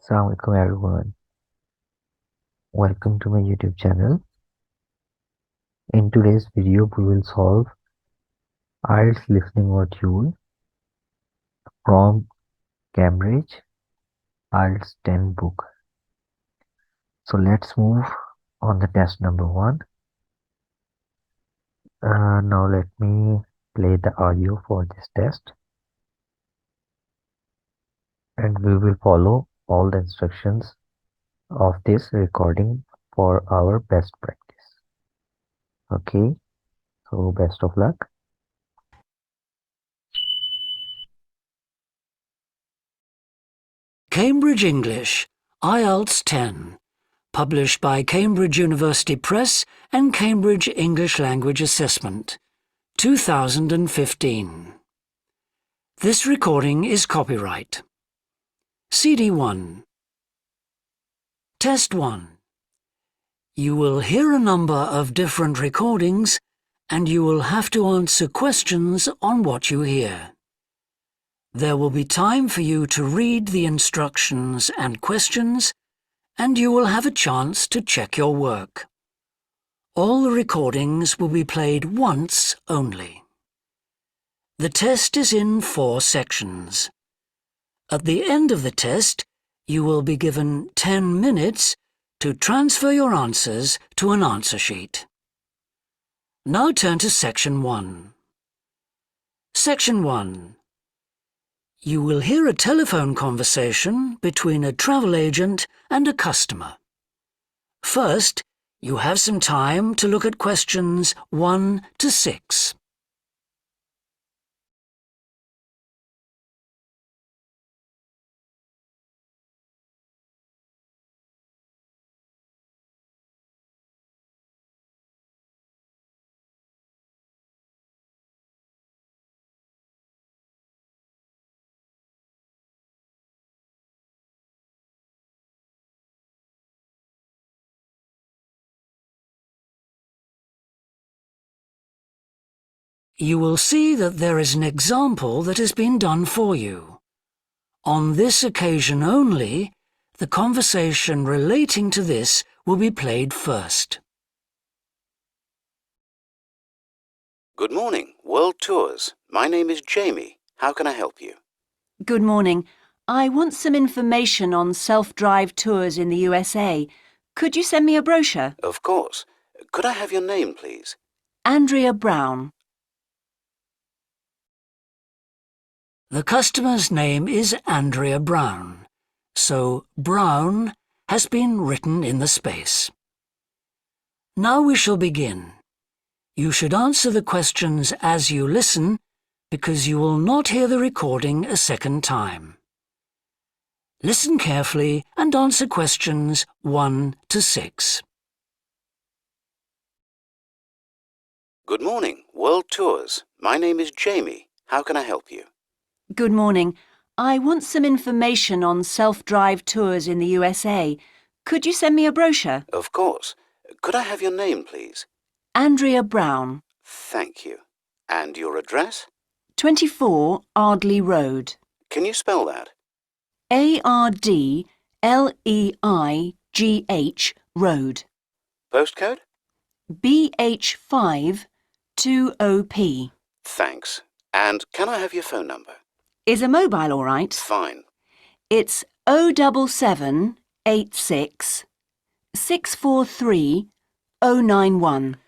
Assalamualaikum everyone. Welcome to my YouTube channel. In today's video, we will solve IELTS listening module from Cambridge IELTS 10 book. So let's move on the test number 1. Now let me play the audio for this test. And we will follow all the instructions of this recording for our best practice. Okay, so best of luck. Cambridge English, IELTS 10, published by Cambridge University Press and Cambridge English Language Assessment, 2015. This recording is copyright. CD 1. Test 1. You will hear a number of different recordings and you will have to answer questions on what you hear. There will be time for you to read the instructions and questions, and you will have a chance to check your work. All the recordings will be played once only. The test is in 4 sections. At the end of the test, you will be given 10 minutes to transfer your answers to an answer sheet. Now turn to Section 1. Section 1. You will hear a telephone conversation between a travel agent and a customer. First, you have some time to look at questions 1 to 6. You will see that there is an example that has been done for you. On this occasion only, the conversation relating to this will be played first. Good morning, World Tours. My name is Jamie. How can I help you? Good morning. I want some information on self-drive tours in the USA. Could you send me a brochure? Of course. Could I have your name, please? Andrea Brown. The customer's name is Andrea Brown, so Brown has been written in the space. Now we shall begin. You should answer the questions as you listen, because you will not hear the recording a second time. Listen carefully and answer questions 1 to 6. Good morning, World Tours. My name is Jamie. How can I help you? Good morning. I want some information on self-drive tours in the USA. Could you send me a brochure? Of course. Could I have your name, please? Andrea Brown. Thank you. And your address? 24 Ardley Road. Can you spell that? ARDLEIGH Road. Postcode? BH5 2OP. Thanks. And can I have your phone number? Is a mobile all right? Fine. It's 07786 643 091.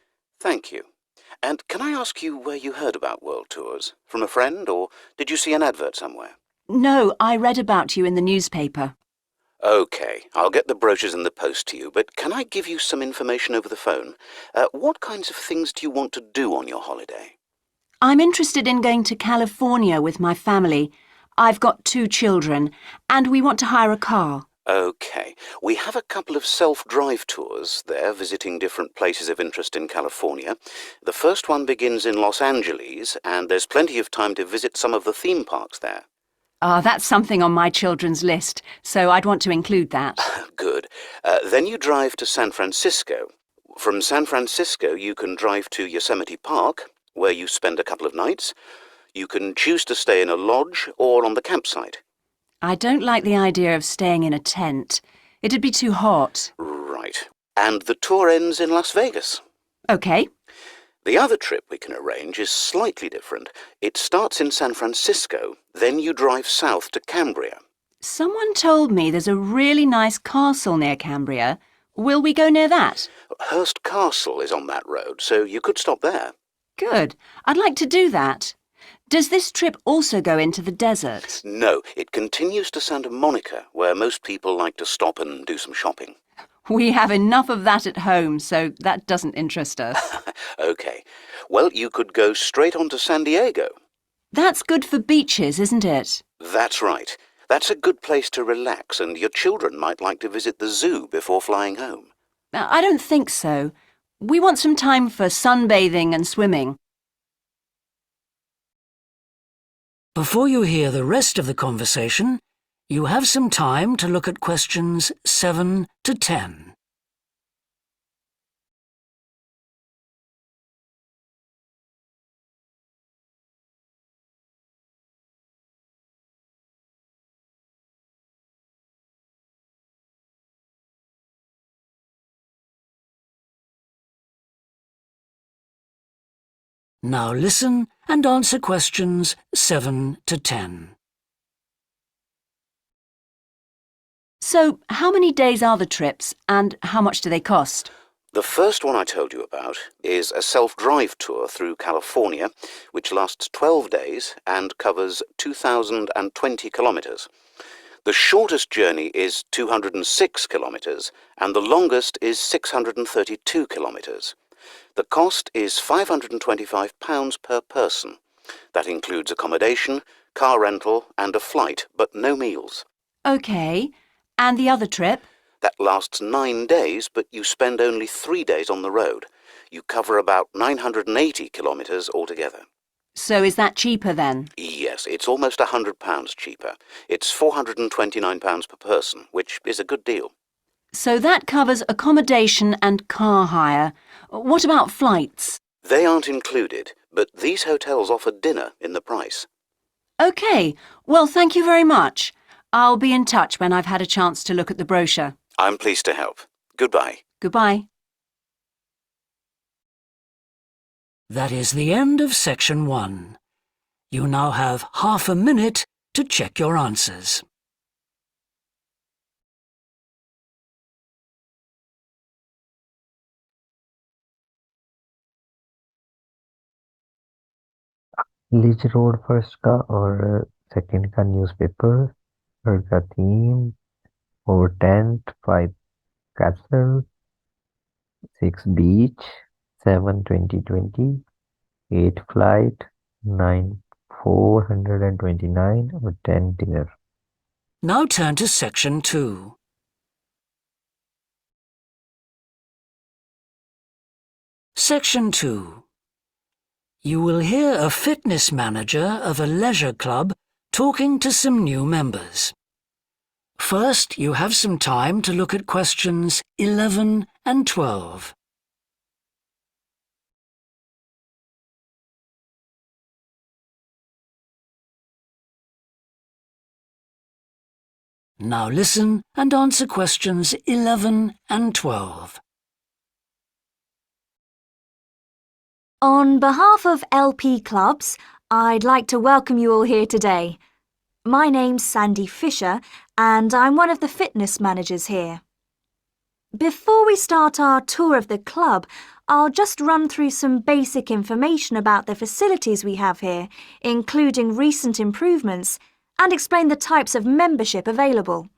Thank you. And can I ask you where you heard about World Tours? From a friend, or did you see an advert somewhere? No, I read about you in the newspaper. OK, I'll get the brochures in the post to you, but can I give you some information over the phone? What kinds of things do you want to do on your holiday? I'm interested in going to California with my family. I've got 2 children, and we want to hire a car. OK, we have a couple of self-drive tours there, visiting different places of interest in California. The first one begins in Los Angeles, and there's plenty of time to visit some of the theme parks there. That's something on my children's list, so I'd want to include that. Good. Then you drive to San Francisco. From San Francisco, you can drive to Yosemite Park, where you spend a couple of nights. You can choose to stay in a lodge or on the campsite. I don't like the idea of staying in a tent. It'd be too hot. Right. And the tour ends in Las Vegas. OK. The other trip we can arrange is slightly different. It starts in San Francisco, then you drive south to Cambria. Someone told me there's a really nice castle near Cambria. Will we go near that? Hearst Castle is on that road, so you could stop there. Good. I'd like to do that. Does this trip also go into the desert? No, it continues to Santa Monica, where most people like to stop and do some shopping. We have enough of that at home, so that doesn't interest us. OK. Well, you could go straight on to San Diego. That's good for beaches, isn't it? That's right. That's a good place to relax, and your children might like to visit the zoo before flying home. I don't think so. We want some time for sunbathing and swimming. Before you hear the rest of the conversation, you have some time to look at questions 7 to 10. Now listen and answer questions 7 to 10. So, how many days are the trips and how much do they cost? The first one I told you about is a self-drive tour through California, which lasts 12 days and covers 2,020 kilometres. The shortest journey is 206 kilometres and the longest is 632 kilometres. The cost is £525 per person. That includes accommodation, car rental and a flight, but no meals. OK. And the other trip? That lasts 9 days, but you spend only 3 days on the road. You cover about 980 kilometres altogether. So is that cheaper then? Yes, it's almost £100 cheaper. It's £429 per person, which is a good deal. So that covers accommodation and car hire. What about flights? They aren't included, but these hotels offer dinner in the price. OK. Well, thank you very much. I'll be in touch when I've had a chance to look at the brochure. I'm pleased to help. Goodbye. Goodbye. That is the end of section 1. You now have half a minute to check your answers. Leech road first का और second का newspaper, third का theme, 4 tent, 5 castle, 6 beach, 7 2020, 8 flight, 9 429 और 10 dinner. Now turn to section 2. Section 2. You will hear a fitness manager of a leisure club talking to some new members. First, you have some time to look at questions 11 and 12. Now listen and answer questions 11 and 12. On behalf of LP Clubs, I'd like to welcome you all here today. My name's Sandy Fisher, and I'm one of the fitness managers here. Before we start our tour of the club, I'll just run through some basic information about the facilities we have here, including recent improvements, and explain the types of membership available.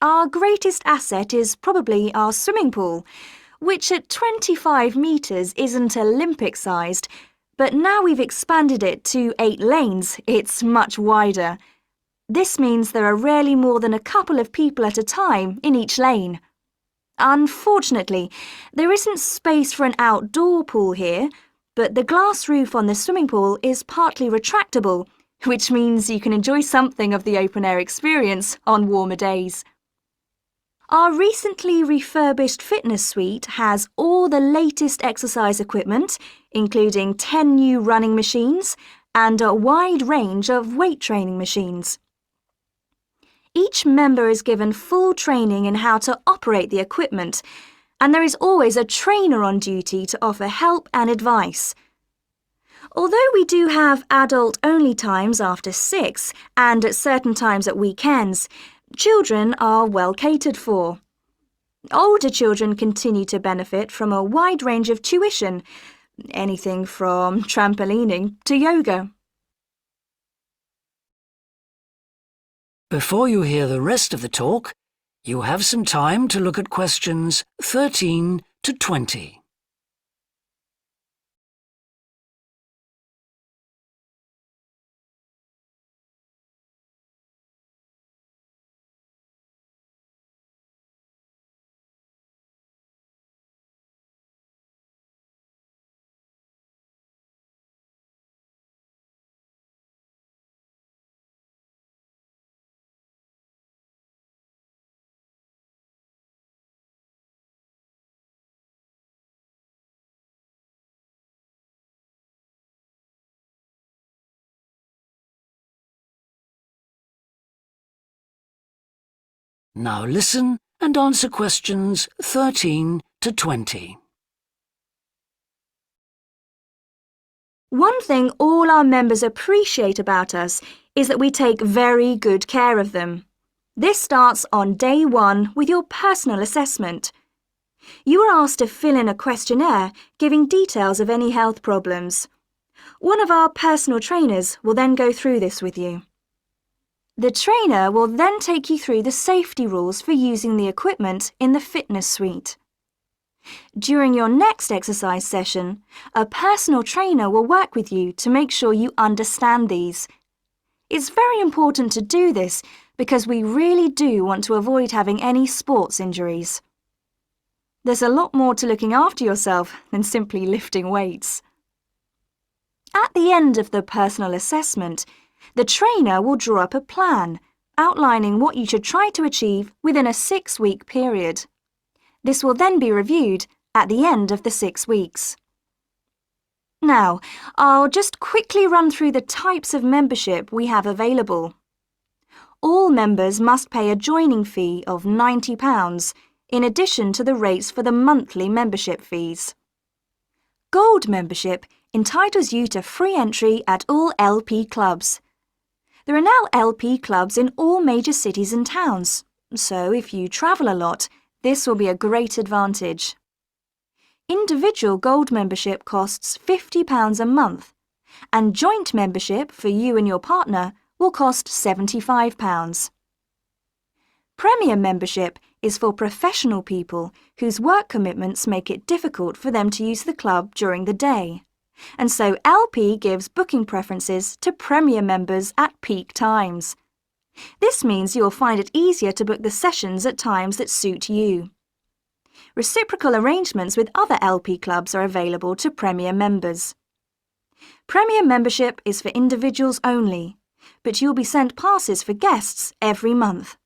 Our greatest asset is probably our swimming pool, which at 25 metres isn't Olympic-sized, but now we've expanded it to 8 lanes, it's much wider. This means there are rarely more than a couple of people at a time in each lane. Unfortunately, there isn't space for an outdoor pool here, but the glass roof on the swimming pool is partly retractable, which means you can enjoy something of the open-air experience on warmer days. Our recently refurbished fitness suite has all the latest exercise equipment, including 10 new running machines and a wide range of weight training machines. Each member is given full training in how to operate the equipment, and there is always a trainer on duty to offer help and advice. Although we do have adult-only times after 6 and at certain times at weekends, children are well catered for. Older children continue to benefit from a wide range of tuition, anything from trampolining to yoga. Before you hear the rest of the talk, you have some time to look at questions 13 to 20. Now listen and answer questions 13 to 20. One thing all our members appreciate about us is that we take very good care of them. This starts on day 1 with your personal assessment. You are asked to fill in a questionnaire giving details of any health problems. One of our personal trainers will then go through this with you. The trainer will then take you through the safety rules for using the equipment in the fitness suite. During your next exercise session, a personal trainer will work with you to make sure you understand these. It's very important to do this because we really do want to avoid having any sports injuries. There's a lot more to looking after yourself than simply lifting weights. At the end of the personal assessment, the trainer will draw up a plan outlining what you should try to achieve within a 6-week period. This will then be reviewed at the end of the 6 weeks. Now, I'll just quickly run through the types of membership we have available. All members must pay a joining fee of £90 in addition to the rates for the monthly membership fees. Gold membership entitles you to free entry at all LP clubs. There are now LP clubs in all major cities and towns, so if you travel a lot, this will be a great advantage. Individual gold membership costs £50 a month, and joint membership for you and your partner will cost £75. Premium membership is for professional people whose work commitments make it difficult for them to use the club during the day. And so LP gives booking preferences to Premier members at peak times. This means you'll find it easier to book the sessions at times that suit you. Reciprocal arrangements with other LP clubs are available to Premier members. Premier membership is for individuals only, but you'll be sent passes for guests every month.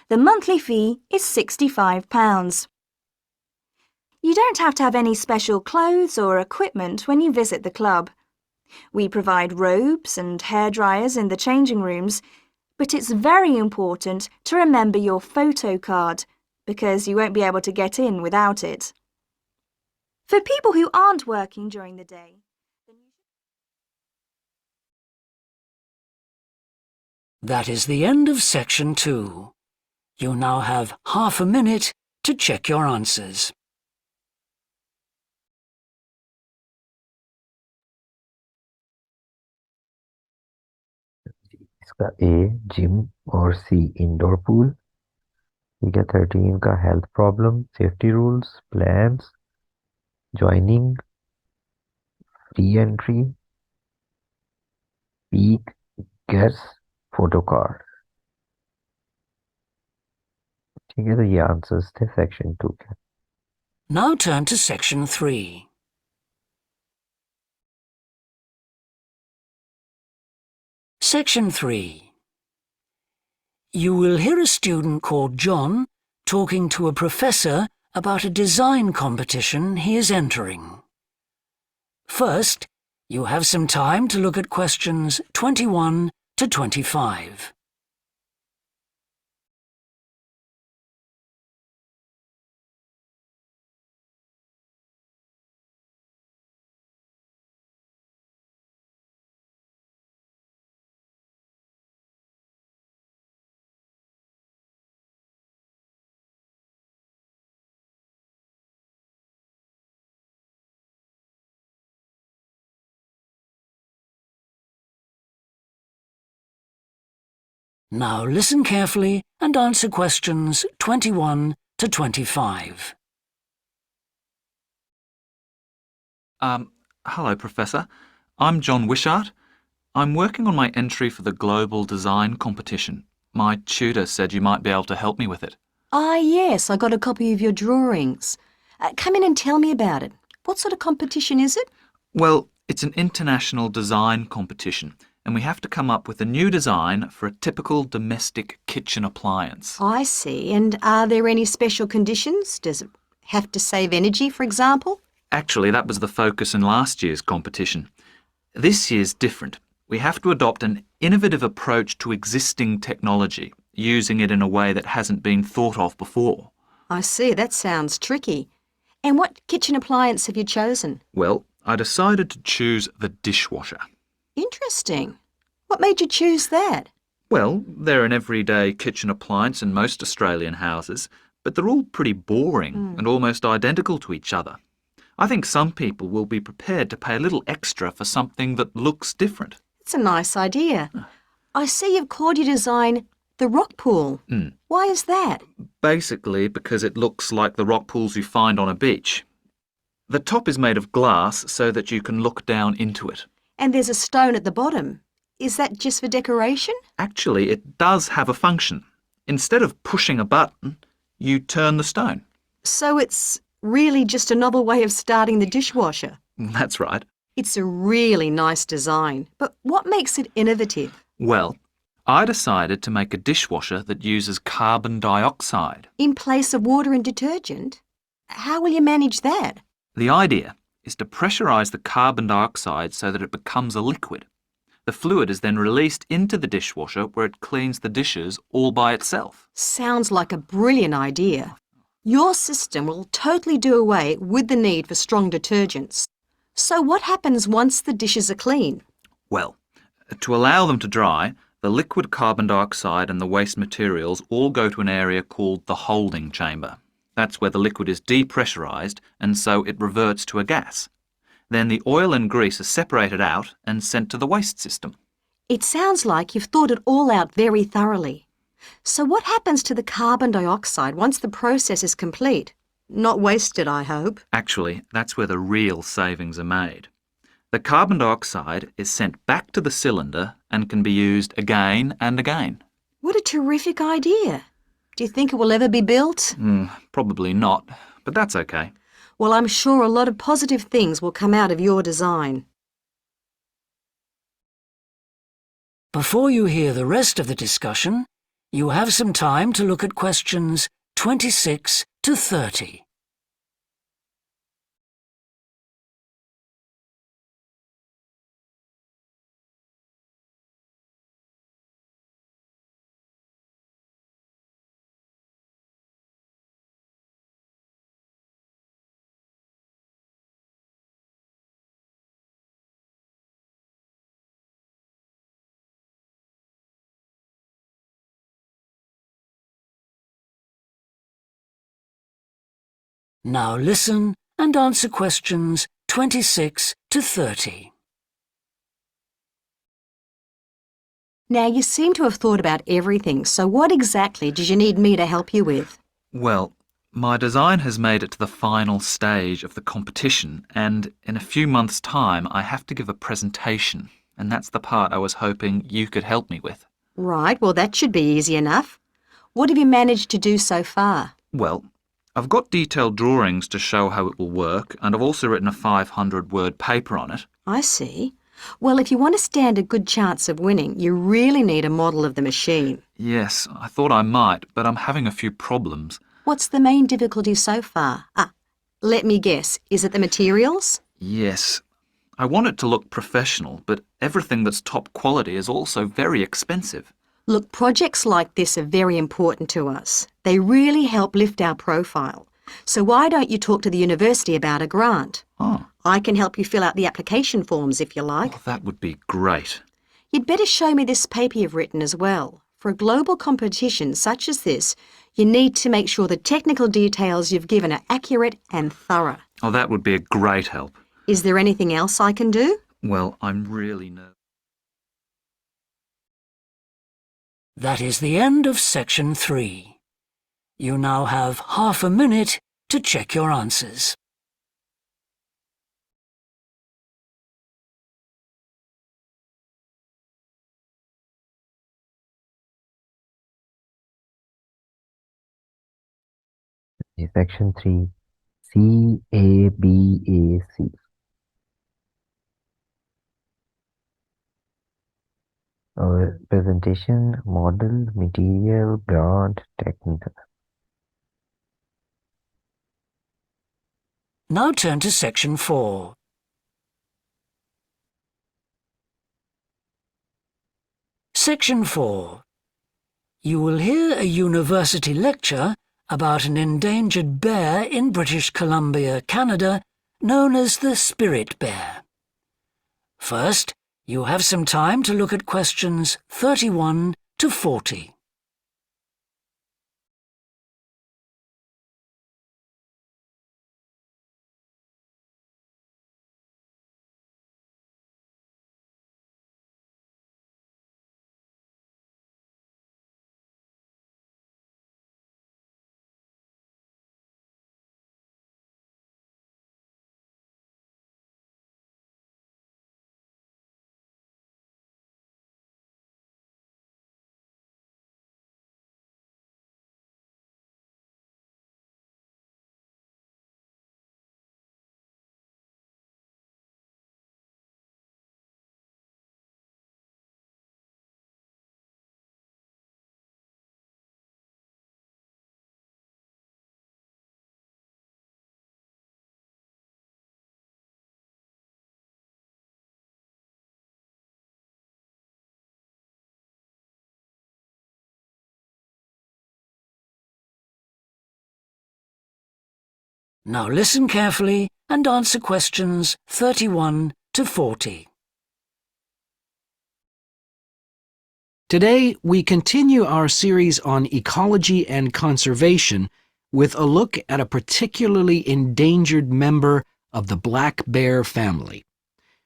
The monthly fee is £65. You don't have to have any special clothes or equipment when you visit the club. We provide robes and hairdryers in the changing rooms, but it's very important to remember your photo card because you won't be able to get in without it. For people who aren't working during the day, That is the end of section 2. You now have half a minute to check your answers. इसका A gym और C indoor pool. ठीक है 13 का health problem, safety rules, plans, joining, free entry, peak, gates, photo card. ठीक है, तो ये answers थे सेक्शन 2 के। Now turn to section 3. Section 3. You will hear a student called John talking to a professor about a design competition he is entering. First, you have some time to look at questions 21 to 25. Now listen carefully and answer questions 21 to 25. Hello, Professor. I'm John Wishart. I'm working on my entry for the Global Design Competition. My tutor said you might be able to help me with it. Ah, yes, I got a copy of your drawings. Come in and tell me about it. What sort of competition is it? Well, it's an international design competition, and we have to come up with a new design for a typical domestic kitchen appliance. I see. And are there any special conditions? Does it have to save energy, for example? Actually, that was the focus in last year's competition. This year's different. We have to adopt an innovative approach to existing technology, using it in a way that hasn't been thought of before. I see. That sounds tricky. And what kitchen appliance have you chosen? Well, I decided to choose the dishwasher. Interesting. What made you choose that? Well, they're an everyday kitchen appliance in most Australian houses, but they're all pretty boring and almost identical to each other. I think some people will be prepared to pay a little extra for something that looks different. It's a nice idea. I see you've called your design the rock pool. Why is that? Basically because it looks like the rock pools you find on a beach. The top is made of glass so that you can look down into it. And there's a stone at the bottom. Is that just for decoration? Actually, it does have a function. Instead of pushing a button, you turn the stone. So it's really just a novel way of starting the dishwasher. That's right. It's a really nice design, but what makes it innovative? Well, I decided to make a dishwasher that uses carbon dioxide. In place of water and detergent? How will you manage that? The idea is to pressurise the carbon dioxide so that it becomes a liquid. The fluid is then released into the dishwasher where it cleans the dishes all by itself. Sounds like a brilliant idea. Your system will totally do away with the need for strong detergents. So what happens once the dishes are clean? Well, to allow them to dry, the liquid carbon dioxide and the waste materials all go to an area called the holding chamber. That's where the liquid is depressurised and so it reverts to a gas. Then the oil and grease are separated out and sent to the waste system. It sounds like you've thought it all out very thoroughly. So what happens to the carbon dioxide once the process is complete? Not wasted, I hope. Actually, that's where the real savings are made. The carbon dioxide is sent back to the cylinder and can be used again and again. What a terrific idea. Do you think it will ever be built? Probably not, but that's okay. Well, I'm sure a lot of positive things will come out of your design. Before you hear the rest of the discussion, you have some time to look at questions 26 to 30. Now listen and answer questions 26 to 30. Now, you seem to have thought about everything, so what exactly did you need me to help you with? Well, my design has made it to the final stage of the competition, and in a few months' time I have to give a presentation, and that's the part I was hoping you could help me with. Right, well, that should be easy enough. What have you managed to do so far? Well, I've got detailed drawings to show how it will work, and I've also written a 500-word paper on it. I see. Well, if you want to stand a good chance of winning, you really need a model of the machine. Yes, I thought I might, but I'm having a few problems. What's the main difficulty so far? Let me guess. Is it the materials? Yes. I want it to look professional, but everything that's top quality is also very expensive. Look, projects like this are very important to us. They really help lift our profile. So why don't you talk to the university about a grant? Oh, I can help you fill out the application forms if you like. that would be great. You'd better show me this paper you've written as well. For a global competition such as this, you need to make sure the technical details you've given are accurate and thorough. Oh, that would be a great help. Is there anything else I can do? Well, I'm really nervous. That is the end of section 3. You now have half a minute to check your answers. Section 3, CABAC. Our presentation, model, material, grant, technical. Now turn to section 4. Section 4. You will hear a university lecture about an endangered bear in British Columbia, Canada, known as the spirit bear. First, you have some time to look at questions 31 to 40. Now listen carefully and answer questions 31 to 40. Today, we continue our series on ecology and conservation with a look at a particularly endangered member of the black bear family.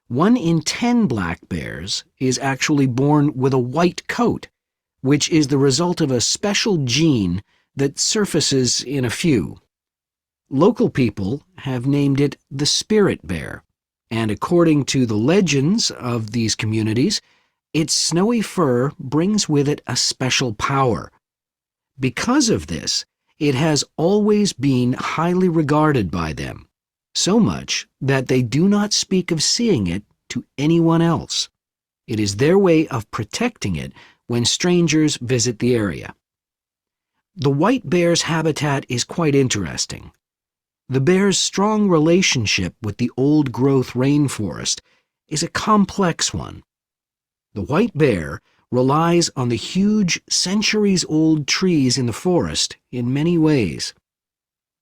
1 in 10 black bears is actually born with a white coat, which is the result of a special gene that surfaces in a few. Local people have named it the spirit bear, and according to the legends of these communities, its snowy fur brings with it a special power. Because of this, it has always been highly regarded by them, so much that they do not speak of seeing it to anyone else. It is their way of protecting it when strangers visit the area. The white bear's habitat is quite interesting. The bear's strong relationship with the old-growth rainforest is a complex one. The white bear relies on the huge, centuries-old trees in the forest in many ways.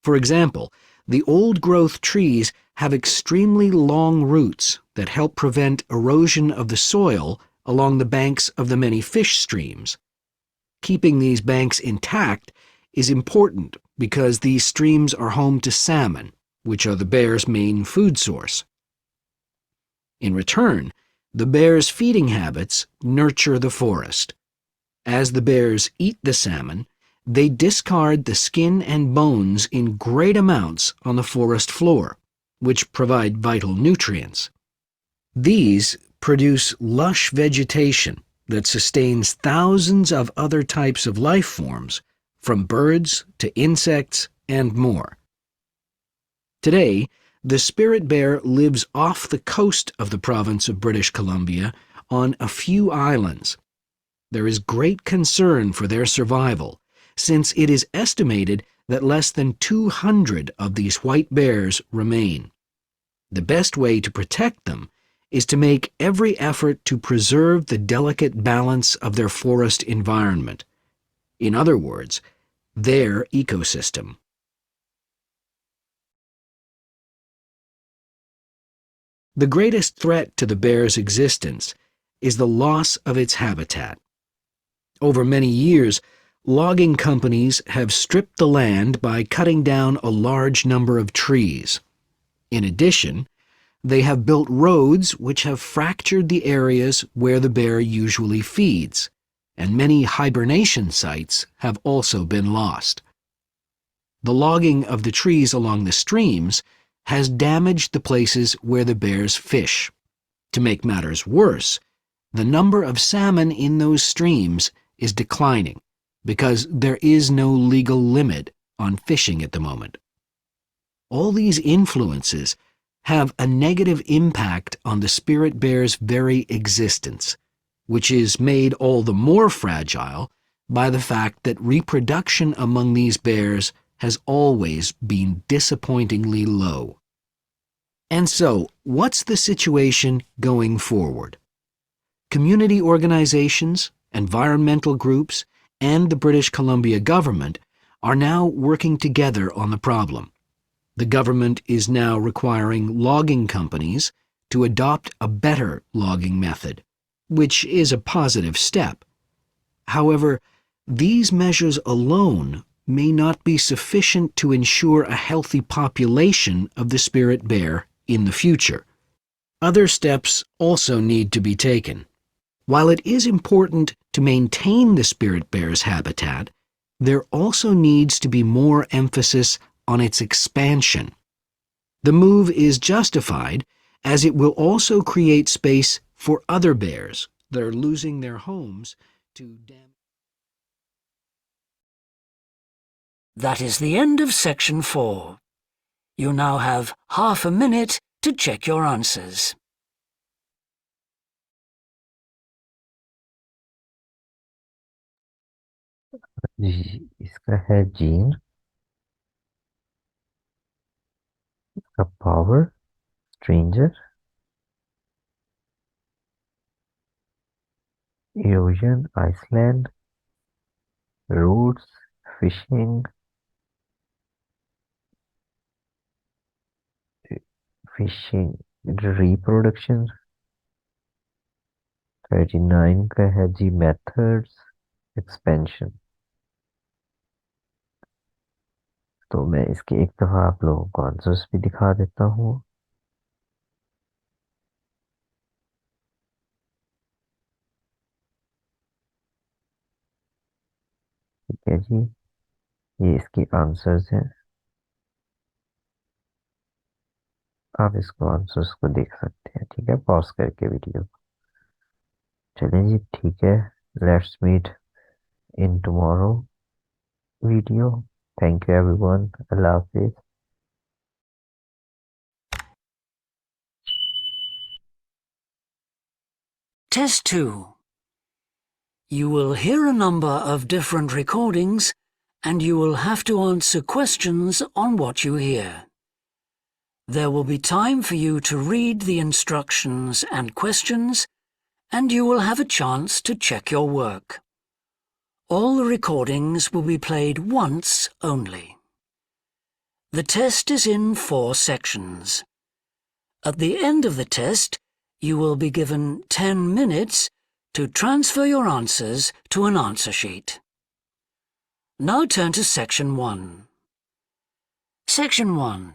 For example, the old-growth trees have extremely long roots that help prevent erosion of the soil along the banks of the many fish streams. Keeping these banks intact is important because these streams are home to salmon, which are the bear's main food source. In return, the bear's feeding habits nurture the forest. As the bears eat the salmon, they discard the skin and bones in great amounts on the forest floor, which provide vital nutrients. These produce lush vegetation that sustains thousands of other types of life forms, from birds to insects and more. Today, the spirit bear lives off the coast of the province of British Columbia on a few islands. There is great concern for their survival, since it is estimated that less than 200 of these white bears remain. The best way to protect them is to make every effort to preserve the delicate balance of their forest environment. In other words, their ecosystem. The greatest threat to the bear's existence is the loss of its habitat. Over many years, logging companies have stripped the land by cutting down a large number of trees. In addition, they have built roads which have fractured the areas where the bear usually feeds, and many hibernation sites have also been lost. The logging of the trees along the streams has damaged the places where the bears fish. To make matters worse, the number of salmon in those streams is declining because there is no legal limit on fishing at the moment. All these influences have a negative impact on the spirit bear's very existence, which is made all the more fragile by the fact that reproduction among these bears has always been disappointingly low. And so, what's the situation going forward? Community organizations, environmental groups, and the British Columbia government are now working together on the problem. The government is now requiring logging companies to adopt a better logging method, which is a positive step. However, these measures alone may not be sufficient to ensure a healthy population of the spirit bear in the future. Other steps also need to be taken. While it is important to maintain the spirit bear's habitat, there also needs to be more emphasis on its expansion. The move is justified as it will also create space for other bears that are losing their homes to damage. That is the end of section 4. You now have half a minute to check your answers. इसका है gene, इसका power, stranger, erosion, Iceland, roots, fishing, reproduction. 39 का है जी methods, expansion. तो मैं इसके एक दफा आप लोगों को आंसर्स भी दिखा देता हूँ. ठीक है जी, ये इसके आंसर्स हैं. आप इसको आंसर्स को देख सकते हैं. ठीक है, पॉज करके वीडियो. चलें जी, ठीक है. Let's meet in tomorrow video. Thank you everyone. अल्लाह हाफिज. Test 2. You will hear a number of different recordings and you will have to answer questions on what you hear. There will be time for you to read the instructions and questions, and you will have a chance to check your work. All the recordings will be played once only. The test is in 4 sections. At the end of the test, you will be given 10 minutes to transfer your answers to an answer sheet. Now turn to Section 1. Section 1.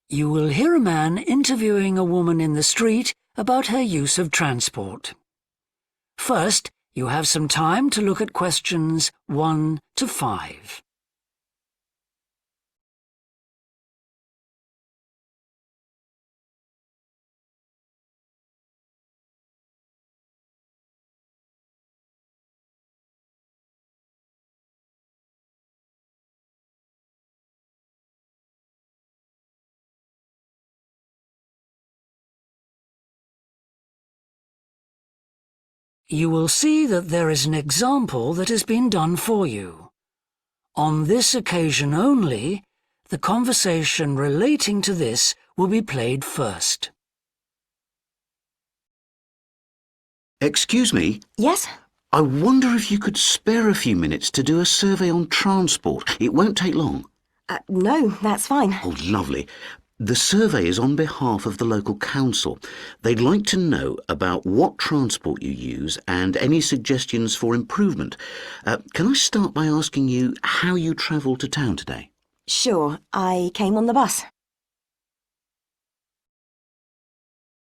You will hear a man interviewing a woman in the street about her use of transport. First, you have some time to look at questions 1 to 5. You will see that there is an example that has been done for you. On this occasion only, the conversation relating to this will be played first. Excuse me, Yes? I wonder if you could spare a few minutes to do a survey on transport. It won't take long. No, that's fine. Oh, lovely. The survey is on behalf of the local council. They'd like to know about what transport you use and any suggestions for improvement. Can I start by asking you how you travelled to town today? Sure, I came on the bus.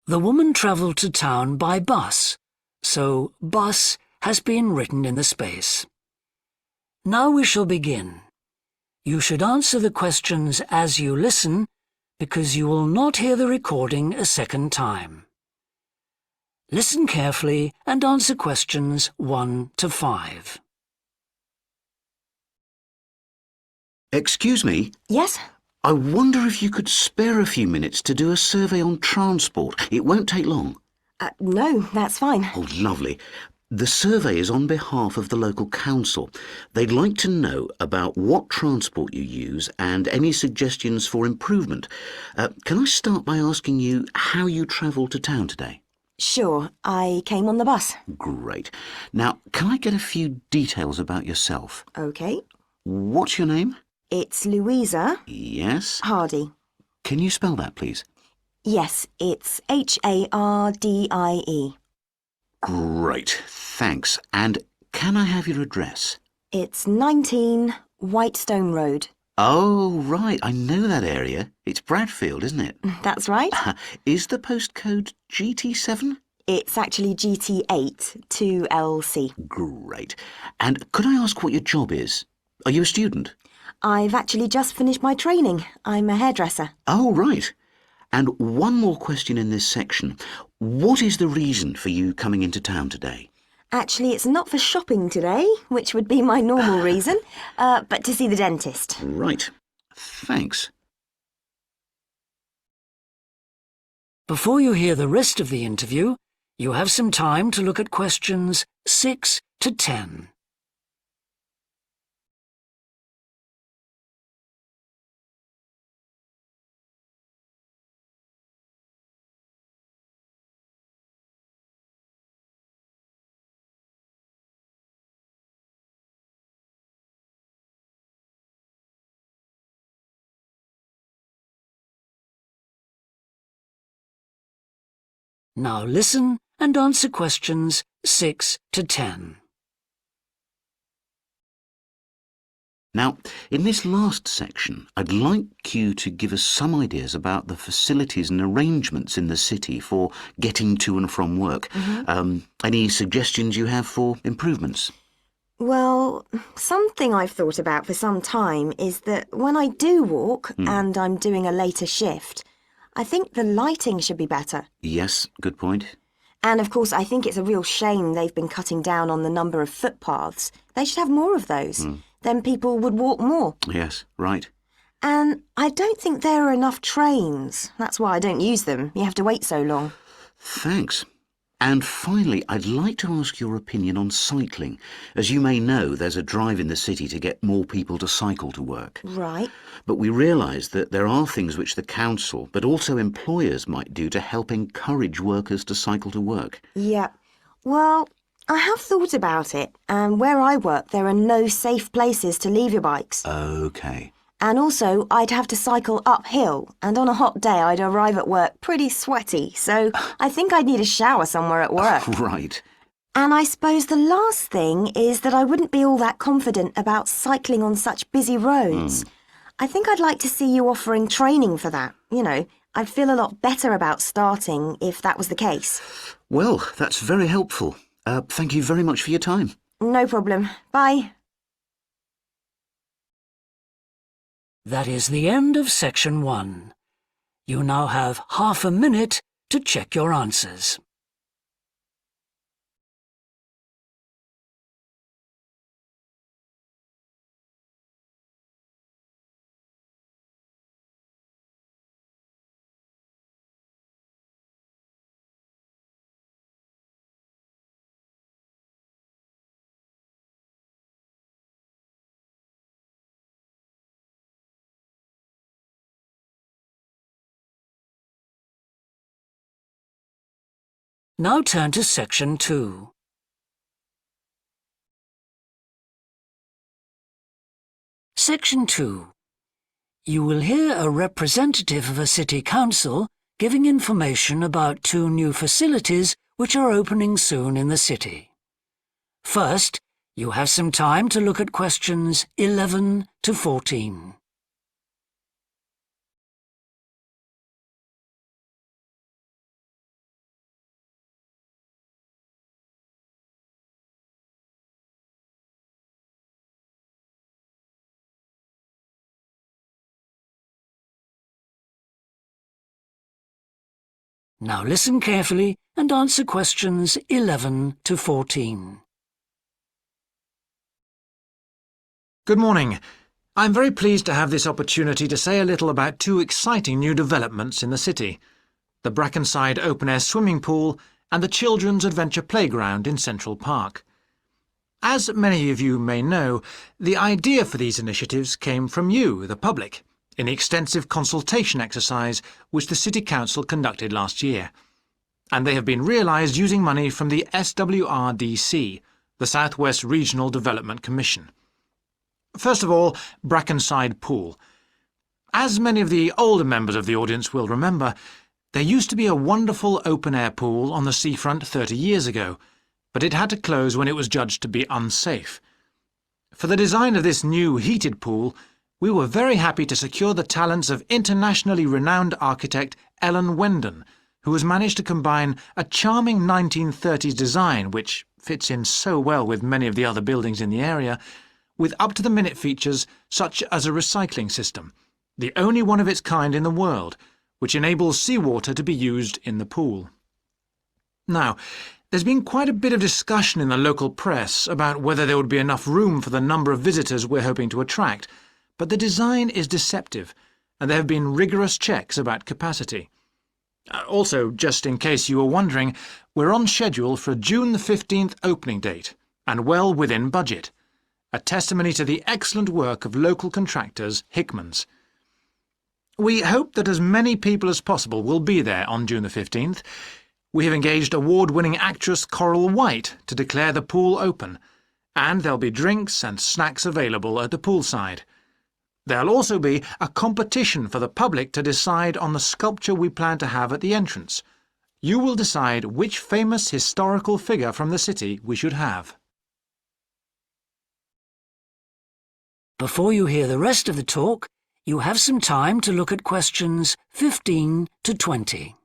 The woman travelled to town by bus, so bus has been written in the space. Now we shall begin. You should answer the questions as you listen, because you will not hear the recording a second time. Listen carefully and answer questions 1 to 5. Excuse me, Yes? I wonder if you could spare a few minutes to do a survey on transport. It won't take long. No, that's fine. Oh, lovely. The survey is on behalf of the local council. They'd like to know about what transport you use and any suggestions for improvement. Can I start by asking you how you travelled to town today? Sure, I came on the bus. Great. Now, can I get a few details about yourself? OK. What's your name? It's Louisa Yes. Hardy. Can you spell that, please? Yes, it's Hardie. Great. Thanks. And can I have your address? It's 19 Whitestone Road. Oh, right. I know that area. It's Bradfield, isn't it? That's right. Is the postcode GT7? It's actually GT8 2LC. Great. And could I ask what your job is? Are you a student? I've actually just finished my training. I'm a hairdresser. Oh, right. And one more question in this section. What is the reason for you coming into town today? Actually, it's not for shopping today, which would be my normal reason, but to see the dentist. Right. Thanks. Before you hear the rest of the interview, you have some time to look at questions 6 to 10. Now listen and answer questions 6 to 10. Now, in this last section, I'd like you to give us some ideas about the facilities and arrangements in the city for getting to and from work. Any suggestions you have for improvements? Well, something I've thought about for some time is that when I do walk and I'm doing a later shift, I think the lighting should be better. Yes, good point. And of course, I think it's a real shame they've been cutting down on the number of footpaths. They should have more of those. Then people would walk more. Yes, right. And I don't think there are enough trains. That's why I don't use them. You have to wait so long. Thanks. And finally, I'd like to ask your opinion on cycling. As you may know, there's a drive in the city to get more people to cycle to work. Right. But we realise that there are things which the council, but also employers, might do to help encourage workers to cycle to work. Yeah. Well, I have thought about it, and where I work there are no safe places to leave your bikes. OK. And also, I'd have to cycle uphill, and on a hot day I'd arrive at work pretty sweaty, so I think I'd need a shower somewhere at work. Right. And I suppose the last thing is that I wouldn't be all that confident about cycling on such busy roads. I think I'd like to see you offering training for that. You know, I'd feel a lot better about starting if that was the case. Well, that's very helpful. Thank you very much for your time. No problem. Bye. That is the end of section 1. You now have half a minute to check your answers. Now turn to section 2. Section 2. You will hear a representative of a city council giving information about 2 new facilities which are opening soon in the city. First, you have some time to look at questions 11 to 14. Now listen carefully and answer questions 11 to 14. Good morning. I'm very pleased to have this opportunity to say a little about two exciting new developments in the city: the Brackenside open-air swimming pool and the Children's Adventure Playground in Central Park. As many of you may know, the idea for these initiatives came from you, the public, in the extensive consultation exercise which the City Council conducted last year. And they have been realised using money from the SWRDC, the South West Regional Development Commission. First of all, Brackenside Pool. As many of the older members of the audience will remember, there used to be a wonderful open-air pool on the seafront 30 years ago, but it had to close when it was judged to be unsafe. For the design of this new heated pool, we were very happy to secure the talents of internationally renowned architect Ellen Wendon, who has managed to combine a charming 1930s design, which fits in so well with many of the other buildings in the area, with up-to-the-minute features such as a recycling system, the only one of its kind in the world, which enables seawater to be used in the pool. Now, there's been quite a bit of discussion in the local press about whether there would be enough room for the number of visitors we're hoping to attract, but the design is deceptive, and there have been rigorous checks about capacity. Also, just in case you were wondering, we're on schedule for a June the 15th opening date, and well within budget. A testimony to the excellent work of local contractors Hickman's. We hope that as many people as possible will be there on June the 15th. We have engaged award-winning actress Coral White to declare the pool open, and there'll be drinks and snacks available at the poolside. There'll also be a competition for the public to decide on the sculpture we plan to have at the entrance. You will decide which famous historical figure from the city we should have. Before you hear the rest of the talk, you have some time to look at questions 15 to 20.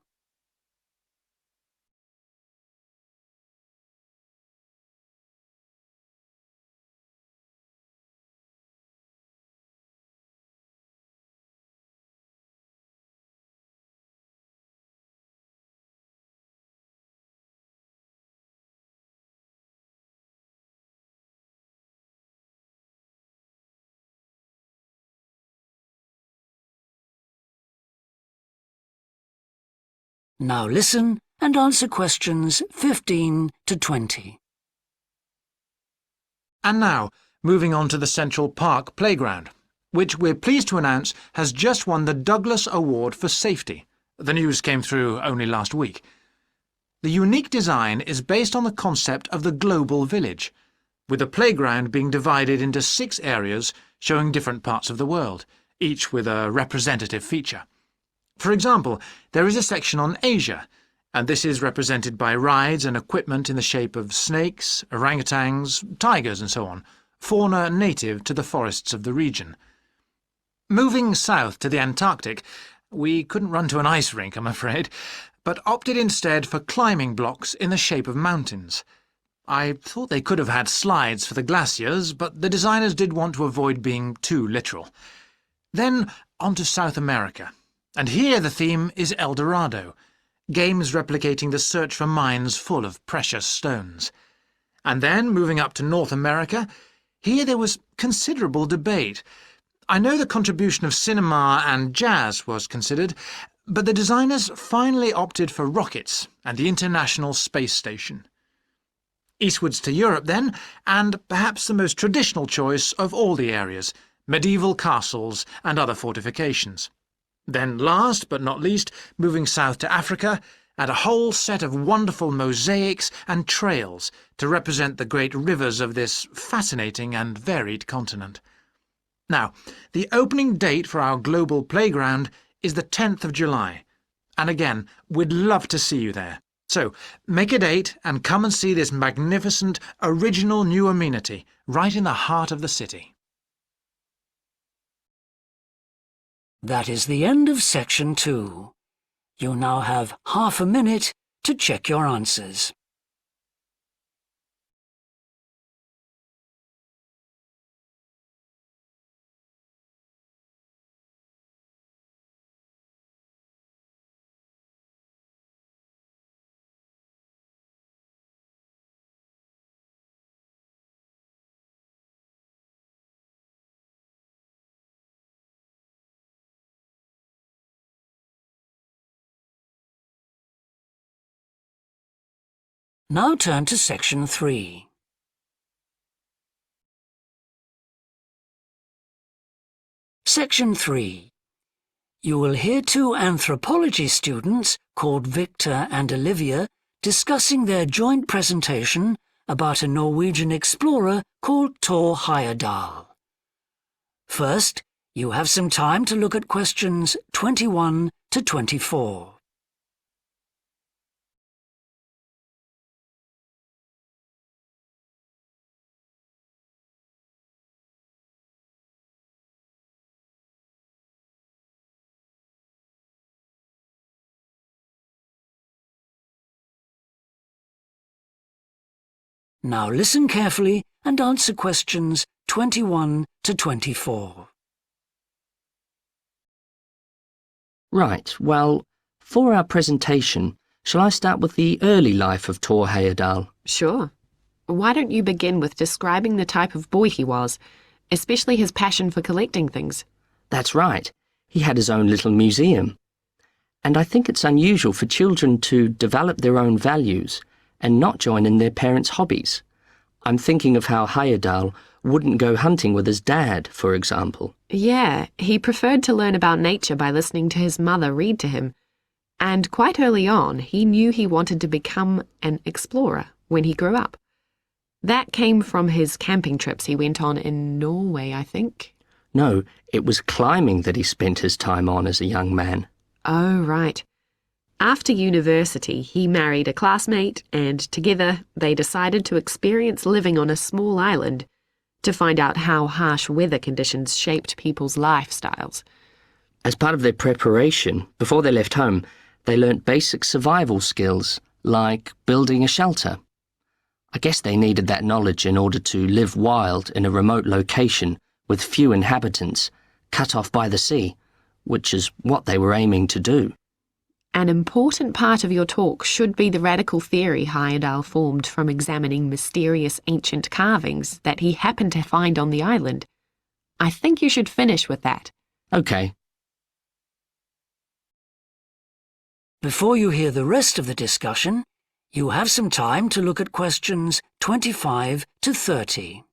Now listen and answer questions 15 to 20. And now, moving on to the Central Park Playground, which we're pleased to announce has just won the Douglas Award for Safety. The news came through only last week. The unique design is based on the concept of the global village, with the playground being divided into 6 areas showing different parts of the world, each with a representative feature. For example, there is a section on Asia, and this is represented by rides and equipment in the shape of snakes, orangutans, tigers and so on, fauna native to the forests of the region. Moving south to the Antarctic, we couldn't run to an ice rink, I'm afraid, but opted instead for climbing blocks in the shape of mountains. I thought they could have had slides for the glaciers, but the designers did want to avoid being too literal. Then on to South America. And here the theme is El Dorado, games replicating the search for mines full of precious stones. And then, moving up to North America, here there was considerable debate. I know the contribution of cinema and jazz was considered, but the designers finally opted for rockets and the International Space Station. Eastwards to Europe then, and perhaps the most traditional choice of all the areas, medieval castles and other fortifications. Then last but not least, moving south to Africa, and a whole set of wonderful mosaics and trails to represent the great rivers of this fascinating and varied continent. Now, the opening date for our global playground is the 10th of July, and again, we'd love to see you there. So, make a date and come and see this magnificent, original new amenity right in the heart of the city. That is the end of section 2. You now have half a minute to check your answers. Now turn to section 3. Section 3. You will hear two anthropology students called Victor and Olivia discussing their joint presentation about a Norwegian explorer called Thor Heyerdahl. First, you have some time to look at questions 21 to 24. Now listen carefully and answer questions 21 to 24. Right, well, for our presentation, shall I start with the early life of Thor Heyerdahl? Sure. Why don't you begin with describing the type of boy he was, especially his passion for collecting things? That's right. He had his own little museum. And I think it's unusual for children to develop their own values and not join in their parents' hobbies. I'm thinking of how Heyerdahl wouldn't go hunting with his dad, for example. Yeah, he preferred to learn about nature by listening to his mother read to him. And quite early on, he knew he wanted to become an explorer when he grew up. That came from his camping trips he went on in Norway, I think. No, it was climbing that he spent his time on as a young man. Oh, right. After university, he married a classmate, and together they decided to experience living on a small island to find out how harsh weather conditions shaped people's lifestyles. As part of their preparation, before they left home, they learnt basic survival skills, like building a shelter. I guess they needed that knowledge in order to live wild in a remote location with few inhabitants, cut off by the sea, which is what they were aiming to do. An important part of your talk should be the radical theory Heyerdahl formed from examining mysterious ancient carvings that he happened to find on the island. I think you should finish with that. Okay. Before you hear the rest of the discussion, you have some time to look at questions 25 to 30.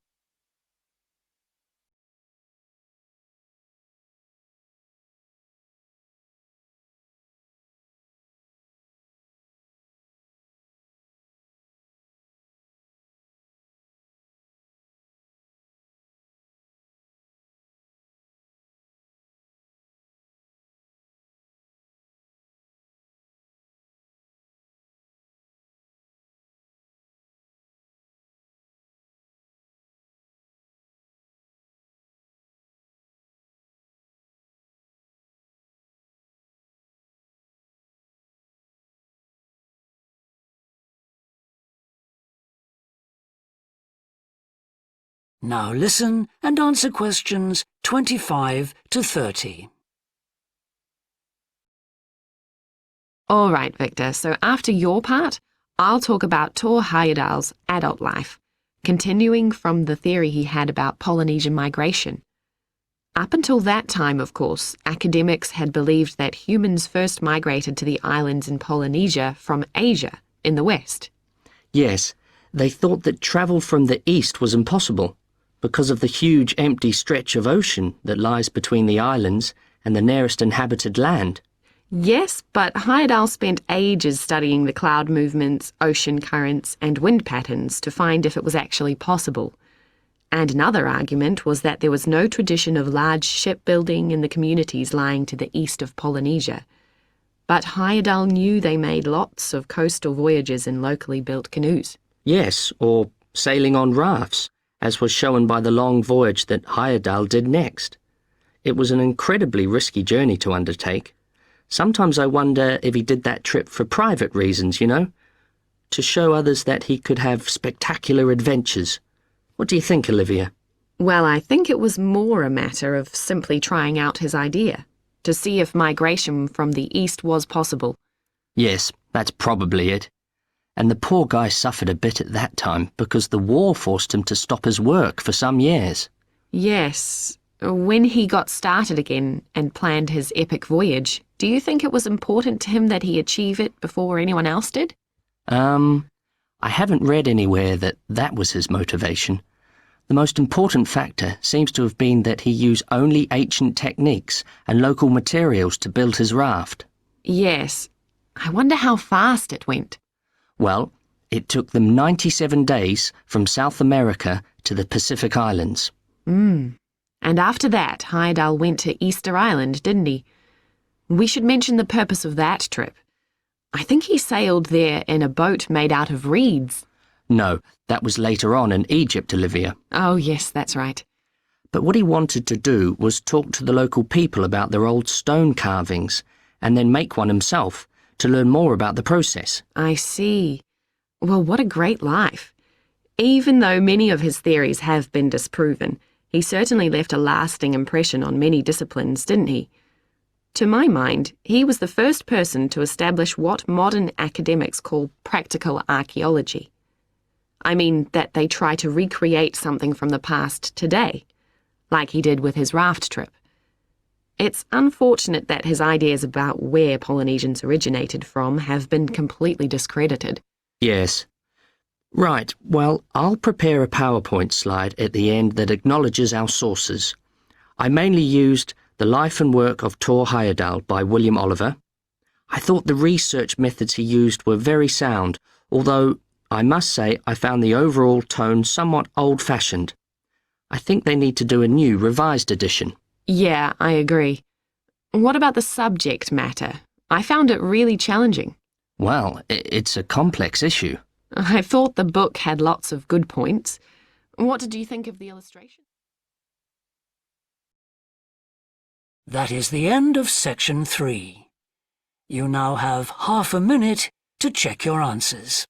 Now listen and answer questions 25 to 30. All right, Victor, so after your part, I'll talk about Thor Heyerdahl's adult life, continuing from the theory he had about Polynesian migration. Up until that time, of course, academics had believed that humans first migrated to the islands in Polynesia from Asia in the west. Yes, they thought that travel from the east was impossible because of the huge empty stretch of ocean that lies between the islands and the nearest inhabited land. Yes, but Heyerdahl spent ages studying the cloud movements, ocean currents, and wind patterns to find if it was actually possible. And another argument was that there was no tradition of large shipbuilding in the communities lying to the east of Polynesia. But Heyerdahl knew they made lots of coastal voyages in locally built canoes. Yes, or sailing on rafts, as was shown by the long voyage that Heyerdahl did next. It was an incredibly risky journey to undertake. Sometimes I wonder if he did that trip for private reasons, you know, to show others that he could have spectacular adventures. What do you think, Olivia? Well, I think it was more a matter of simply trying out his idea, to see if migration from the east was possible. Yes, that's probably it. And the poor guy suffered a bit at that time because the war forced him to stop his work for some years. Yes. When he got started again and planned his epic voyage, do you think it was important to him that he achieve it before anyone else did? I haven't read anywhere that that was his motivation. The most important factor seems to have been that he used only ancient techniques and local materials to build his raft. Yes. I wonder how fast it went. Well, it took them 97 days from South America to the Pacific Islands. And after that, Heyerdahl went to Easter Island, didn't he? We should mention the purpose of that trip. I think he sailed there in a boat made out of reeds. No, that was later on in Egypt, Olivia. Oh, yes, that's right. But what he wanted to do was talk to the local people about their old stone carvings and then make one himself to learn more about the process. I see. Well, what a great life. Even though many of his theories have been disproven, he certainly left a lasting impression on many disciplines, didn't he? To my mind, he was the first person to establish what modern academics call practical archaeology. I mean that they try to recreate something from the past today, like he did with his raft trip. It's unfortunate that his ideas about where Polynesians originated from have been completely discredited. Yes. Right, well, I'll prepare a PowerPoint slide at the end that acknowledges our sources. I mainly used The Life and Work of Thor Heyerdahl by William Oliver. I thought the research methods he used were very sound, although I must say I found the overall tone somewhat old-fashioned. I think they need to do a new, revised edition. Yeah, I agree. What about the subject matter? I found it really challenging. Well, it's a complex issue. I thought the book had lots of good points. What did you think of the illustration? That is the end of section 3. You now have half a minute to check your answers.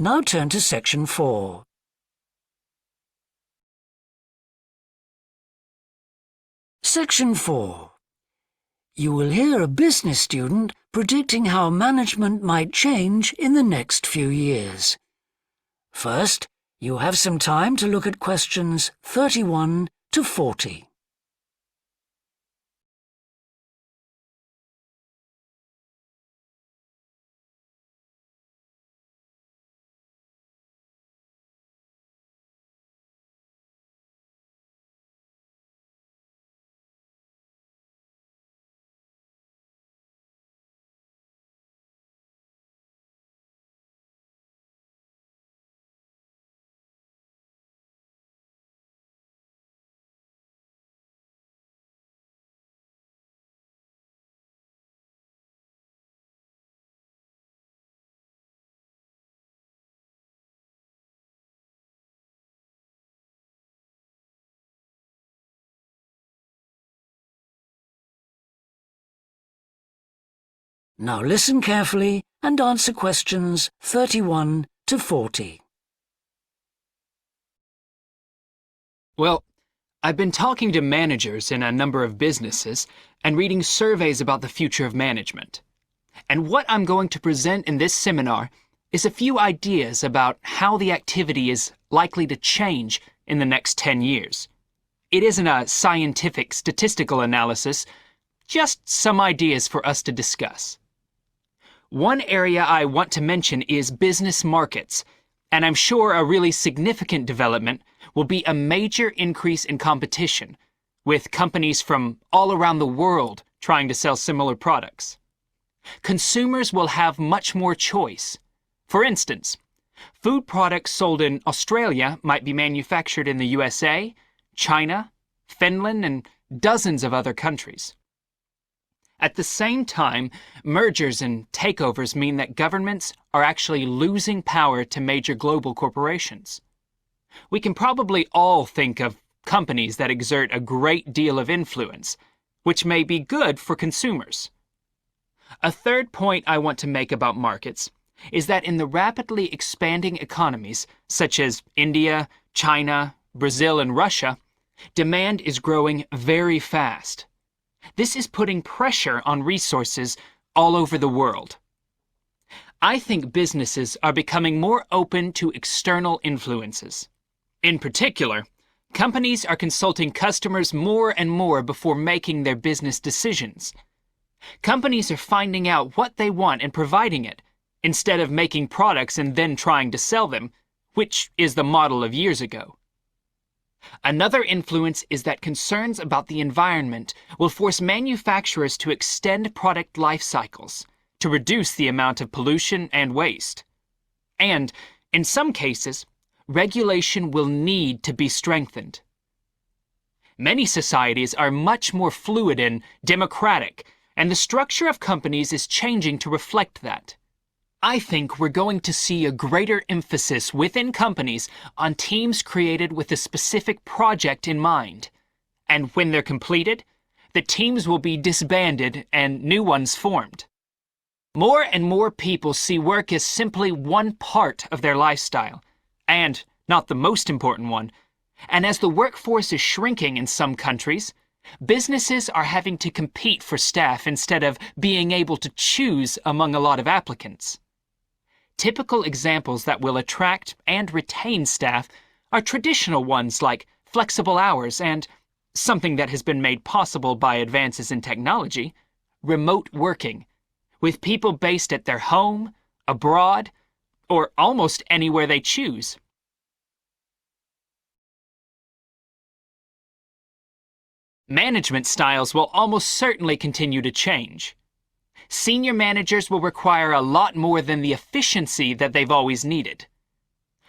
Now turn to section 4. Section 4. You will hear a business student predicting how management might change in the next few years. First, you have some time to look at questions 31 to 40. Now listen carefully and answer questions 31 to 40. Well, I've been talking to managers in a number of businesses and reading surveys about the future of management. And what I'm going to present in this seminar is a few ideas about how the activity is likely to change in the next 10 years. It isn't a scientific statistical analysis, just some ideas for us to discuss. One area I want to mention is business markets, and I'm sure a really significant development will be a major increase in competition, with companies from all around the world trying to sell similar products. Consumers will have much more choice. For instance, food products sold in Australia might be manufactured in the USA, China, Finland, and dozens of other countries. At the same time, mergers and takeovers mean that governments are actually losing power to major global corporations. We can probably all think of companies that exert a great deal of influence, which may be good for consumers. A third point I want to make about markets is that in the rapidly expanding economies, such as India, China, Brazil, and Russia, demand is growing very fast. This is putting pressure on resources all over the world. I think businesses are becoming more open to external influences. In particular, companies are consulting customers more and more before making their business decisions. Companies are finding out what they want and providing it, instead of making products and then trying to sell them, which is the model of years ago. Another influence is that concerns about the environment will force manufacturers to extend product life cycles to reduce the amount of pollution and waste. And, in some cases, regulation will need to be strengthened. Many societies are much more fluid and democratic, and the structure of companies is changing to reflect that. I think we're going to see a greater emphasis within companies on teams created with a specific project in mind. And when they're completed, the teams will be disbanded and new ones formed. More and more people see work as simply one part of their lifestyle, and not the most important one. And as the workforce is shrinking in some countries, businesses are having to compete for staff instead of being able to choose among a lot of applicants. Typical examples that will attract and retain staff are traditional ones like flexible hours and, something that has been made possible by advances in technology, remote working, with people based at their home, abroad, or almost anywhere they choose. Management styles will almost certainly continue to change. Senior managers will require a lot more than the efficiency that they've always needed.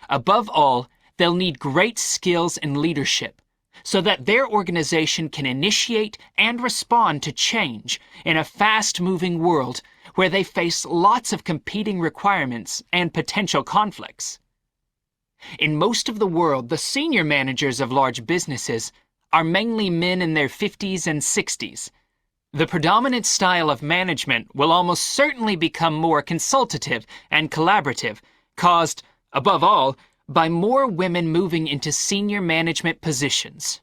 Above all, they'll need great skills in leadership, so that their organization can initiate and respond to change in a fast-moving world where they face lots of competing requirements and potential conflicts. In most of the world, the senior managers of large businesses are mainly men in their 50s and 60s. The predominant style of management will almost certainly become more consultative and collaborative, caused, above all, by more women moving into senior management positions.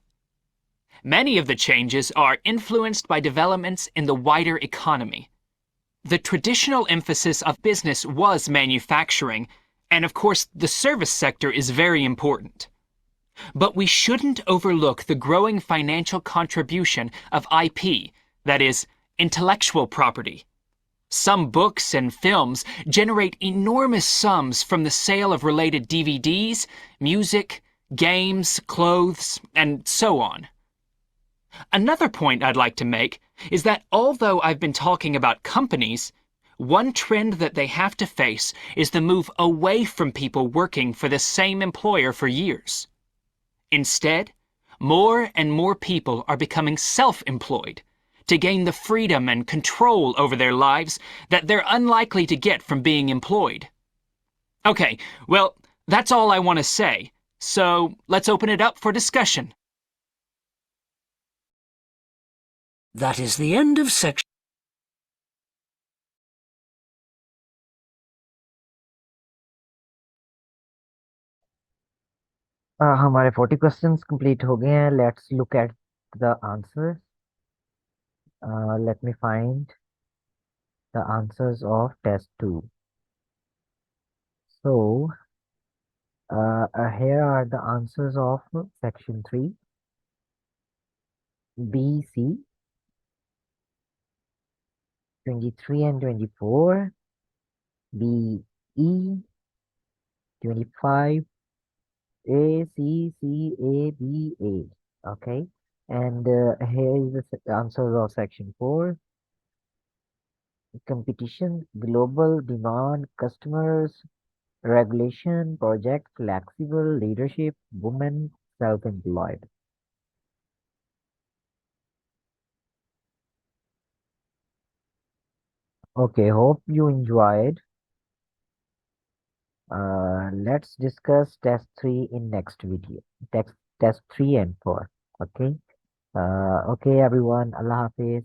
Many of the changes are influenced by developments in the wider economy. The traditional emphasis of business was manufacturing, and of course the service sector is very important. But we shouldn't overlook the growing financial contribution of IP, that is, intellectual property. Some books and films generate enormous sums from the sale of related DVDs, music, games, clothes, and so on. Another point I'd like to make is that although I've been talking about companies, one trend that they have to face is the move away from people working for the same employer for years. Instead, more and more people are becoming self-employed to gain the freedom and control over their lives that they're unlikely to get from being employed. Okay, well, that's all I want to say, so let's open it up for discussion. That is the end of section. हमारे 40 questions complete हो गए हैं. Let's look at the answers. Let me find the answers of test 2. So, here are the answers of section 3. B, C, 23 and 24. B, E, 25. A, C, C, A, B, A. Okay. And here is the answers of section 4. Competition, global demand, customers, regulation, project, flexible, leadership, women, self-employed. Okay, hope you enjoyed. Let's discuss test 3 in next video. Test 3 and 4. Okay. Okay, everyone. Allah Hafiz.